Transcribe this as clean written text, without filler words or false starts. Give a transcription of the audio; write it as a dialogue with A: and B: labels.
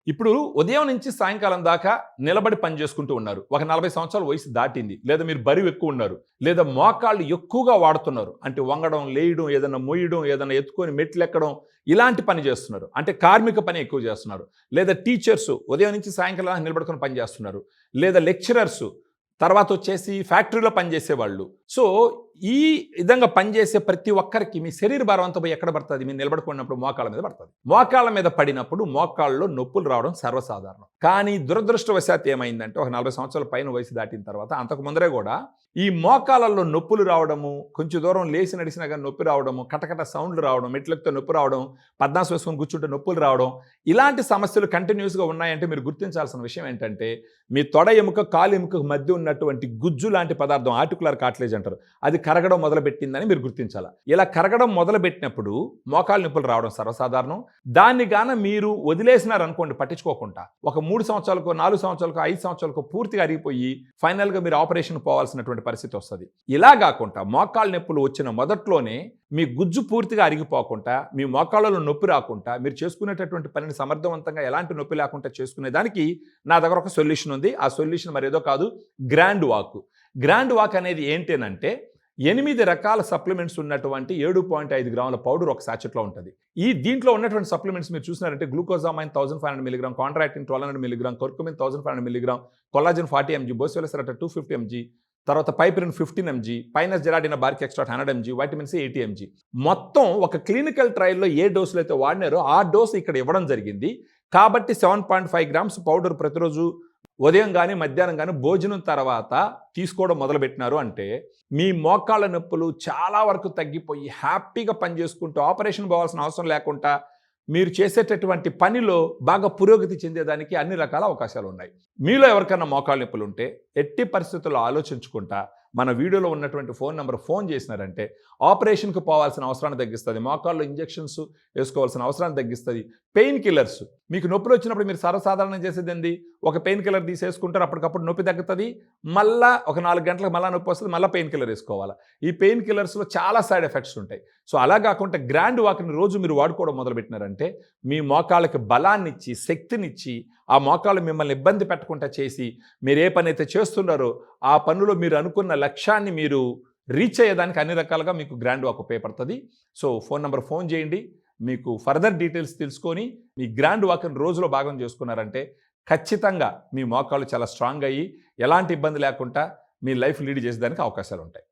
A: ఇప్పుడు ఉదయం నుంచి సాయంకాలం దాకా నిలబడి పని చేసుకుంటూ ఉన్నారు. ఒక 40 సంవత్సరాల వయసు దాటింది. లేదా మీరు బరువు ఎక్కువ ఉన్నారు. లేదా మోకాళ్ళు ఎక్కువగా వాడుతున్నారు. అంటే వంగడం, లేయడం, ఏదైనా మొయ్యడం, ఏదైనా ఎత్తుకొని మెట్లెక్కడం ఇలాంటి పని చేస్తున్నారు. అంటే కార్మిక పని ఎక్కువ చేస్తున్నారు. లేదా టీచర్స్ ఉదయం నుంచి సాయంకాలం దాకా నిలబడుకొని పని చేస్తున్నారు. లేదా లెక్చరర్స్ తర్వాత వచ్చేసి ఫ్యాక్టరీలో పనిచేసేవాళ్ళు. సో, ఈ విధంగా పనిచేసే ప్రతి ఒక్కరికి మీ శరీర భారం అంతా పోయి ఎక్కడ పడుతుంది? మీరు నిలబడుకున్నప్పుడు మోకాళ్ళ మీద పడుతుంది. మోకాళ్ళ మీద పడినప్పుడు మోకాళ్ళలో నొప్పులు రావడం సర్వసాధారణం. కానీ దురదృష్టవశాత్తు ఏమైందంటే ఒక 40 సంవత్సరాల పైన వయసు దాటిన తర్వాత అంతకు ముందరే కూడా ఈ మోకాళ్ళలో నొప్పులు రావడము, కొంచెం దూరం లేచి నడిచినా కానీ నొప్పి రావడము, కటకట సౌండ్లు రావడం, మెట్లెక్కితే నొప్పి రావడం, పద్మాసనం వేసుకొని కూర్చుంటే నొప్పులు రావడం, ఇలాంటి సమస్యలు కంటిన్యూస్గా ఉన్నాయంటే మీరు గుర్తించాల్సిన విషయం ఏంటంటే మీ తొడ ఎముక, కాలు ఎముకకు మధ్య ఉన్నటువంటి గుజ్జు లాంటి పదార్థం ఆర్టికులర్ కార్టిలేజ్ అంటారు. అది కరగడం మొదలుపెట్టిందని మీరు గుర్తించాలి. ఇలా కరగడం మొదలుపెట్టినప్పుడు మోకాళ్ళ నొప్పులు రావడం సర్వసాధారణం. దాన్ని గాన మీరు వదిలేసినారనుకోండి పట్టించుకోకుండా, ఒక 3 సంవత్సరాలకో, 4 సంవత్సరాలకో, 5 సంవత్సరాలకో పూర్తిగా అరిగిపోయి ఫైనల్గా మీరు ఆపరేషన్ పోవాల్సినటువంటి పరిస్థితి వస్తుంది. ఇలా కాకుండా మోకాళ్ళ నొప్పులు వచ్చిన మొదట్లోనే మీ గుజ్జు పూర్తిగా అరిగిపోకుండా, మీ మోకాళ్ళలో నొప్పి రాకుండా, మీరు చేసుకునేటటువంటి పనిని సమర్థవంతంగా ఎలాంటి నొప్పి లేకుండా చేసుకునే దానికి నా దగ్గర ఒక సొల్యూషన్ ఉంది. ఆ సొల్యూషన్ మరేదో కాదు, గ్రాండ్ వాక్. గ్రాండ్ వాక్ అనేది ఏంటేనంటే 8 రకాల సప్లిమెంట్స్ ఉన్నటువంటి 7.5 గ్రాముల పౌడర్ ఒక సాచెట్లో ఉంటుంది. దీంట్లో ఉన్నటువంటి సప్లిమెంట్స్ మీరు చూసినారంటే గ్లూకోజామైన్ 1500 mg, కాంట్రాక్టిన్ 1200 mg, curcumin 1500 mg, collagen 40 mg, Boswellia serrata 250 mg, తర్వాత పైపిరిన్ 15 mg, పైనస్ జెరాటినా bark extract 100 mg, vitamin C 80 mg. మొత్తం ఒక క్లినికల్ ట్రయల్లో ఏ డోసులు అయితే వాడినారో ఆ డోసు ఇక్కడ ఇవ్వడం జరిగింది. కాబట్టి 7.5 గ్రామ్స్ పౌడర్ ప్రతిరోజు ఉదయం కానీ మధ్యాహ్నం కానీ భోజనం తర్వాత తీసుకోవడం మొదలుపెట్టినారు అంటే మీ మోకాళ్ళ నొప్పులు చాలా వరకు తగ్గిపోయి హ్యాపీగా పని చేసుకుంటూ ఆపరేషన్ పోవాల్సిన అవసరం లేకుండా మీరు చేసేటటువంటి పనిలో బాగా పురోగతి చెందేదానికి అన్ని రకాల అవకాశాలు ఉన్నాయి. మీలో ఎవరికైనా మోకాళ్ళ నొప్పులు ఉంటే ఎట్టి పరిస్థితుల్లో ఆలోచించుకుంటా మన వీడియోలో ఉన్నటువంటి ఫోన్ నెంబర్ ఫోన్ చేసినారంటే ఆపరేషన్కి పోవాల్సిన అవసరాన్ని తగ్గిస్తుంది, మోకాళ్ళు ఇంజెక్షన్స్ వేసుకోవాల్సిన అవసరాన్ని తగ్గిస్తుంది. పెయిన్ కిల్లర్స్ మీకు నొప్పులు వచ్చినప్పుడు మీరు సర్వసాధారణం చేసేది ఏంది? ఒక పెయిన్ కిల్లర్ తీసేసుకుంటారు, అప్పటికప్పుడు నొప్పి తగ్గుతుంది, మళ్ళీ ఒక 4 గంటలకు మళ్ళీ నొప్పి వస్తుంది, మళ్ళీ పెయిన్ కిల్లర్ వేసుకోవాలి. ఈ పెయిన్ కిల్లర్స్లో చాలా సైడ్ ఎఫెక్ట్స్ ఉంటాయి. సో అలా కాకుండా గ్రాండ్ వాక్ని రోజు మీరు వాడుకోవడం మొదలుపెట్టినారంటే మీ మోకాళ్ళకి బలాన్నిచ్చి, శక్తినిచ్చి, ఆ మోకాళ్ళు మిమ్మల్ని ఇబ్బంది పెట్టకుండా చేసి మీరు ఏ పని అయితే చేస్తున్నారో ఆ పనులో మీరు అనుకున్న లక్ష్యాన్ని మీరు రీచ్ అయ్యేదానికి అన్ని రకాలుగా మీకు గ్రాండ్ వాక్ ఉపయోగపడుతుంది. సో ఫోన్ నెంబర్ ఫోన్ చేయండి. మీకు ఫర్దర్ డీటెయిల్స్ తెలుసుకొని మీ గ్రాండ్ వాక్ని రోజులో భాగం చేసుకున్నారంటే ఖచ్చితంగా మీ మోకాళ్ళు చాలా స్ట్రాంగ్ అయ్యి ఎలాంటి ఇబ్బంది లేకుండా మీ లైఫ్ లీడ్ చేసేదానికి అవకాశాలు ఉంటాయి.